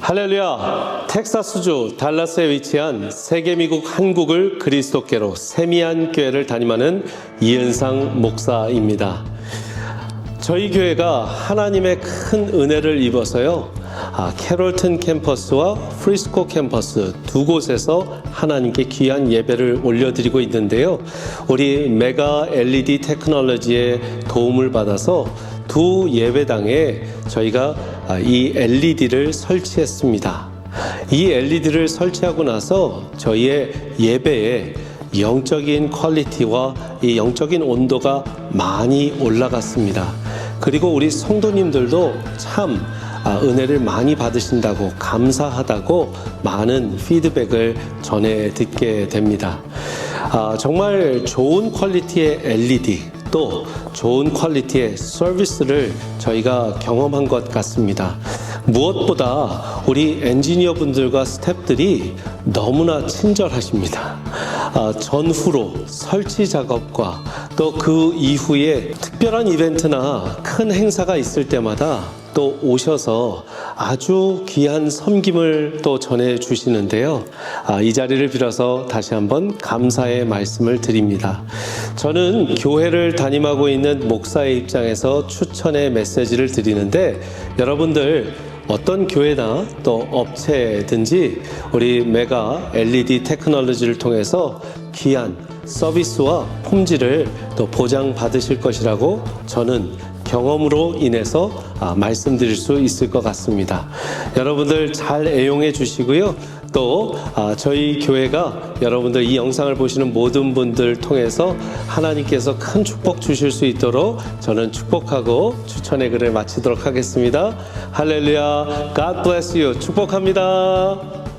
할렐루야! 텍사스주 달라스에 위치한 세계미국 한국을 그리스도께로 세미한 교회를 담임하는 이은상 목사입니다. 저희 교회가 하나님의 큰 은혜를 입어서요, 캐롤튼 캠퍼스와 프리스코 캠퍼스 두 곳에서 하나님께 귀한 예배를 올려드리고 있는데요. 우리 메가 LED 테크놀로지의 도움을 받아서 두 예배당에 저희가 이 LED를 설치했습니다. 이 LED를 설치하고 나서 저희의 예배에 영적인 퀄리티와 이 영적인 온도가 많이 올라갔습니다. 그리고 우리 성도님들도 참 은혜를 많이 받으신다고, 감사하다고 많은 피드백을 전해 듣게 됩니다. 정말 좋은 퀄리티의 LED, 또 좋은 퀄리티의 서비스를 저희가 경험한 것 같습니다. 무엇보다 우리 엔지니어 분들과 스태프들이 너무나 친절하십니다. 전후로 설치 작업과 또 그 이후에 특별한 이벤트나 큰 행사가 있을 때마다 또 오셔서 아주 귀한 섬김을 또 전해주시는데요. 이 자리를 빌어서 다시 한번 감사의 말씀을 드립니다. 저는 교회를 담임하고 있는 목사의 입장에서 추천의 메시지를 드리는데, 여러분들 어떤 교회나 또 업체든지 우리 메가 LED 테크놀로지를 통해서 귀한 서비스와 품질을 또 보장받으실 것이라고 저는 경험으로 인해서 말씀드릴 수 있을 것 같습니다. 여러분들 잘 애용해 주시고요. 또 저희 교회가 여러분들 이 영상을 보시는 모든 분들 통해서 하나님께서 큰 축복 주실 수 있도록 저는 축복하고 추천의 글을 마치도록 하겠습니다. 할렐루야. God bless you. 축복합니다.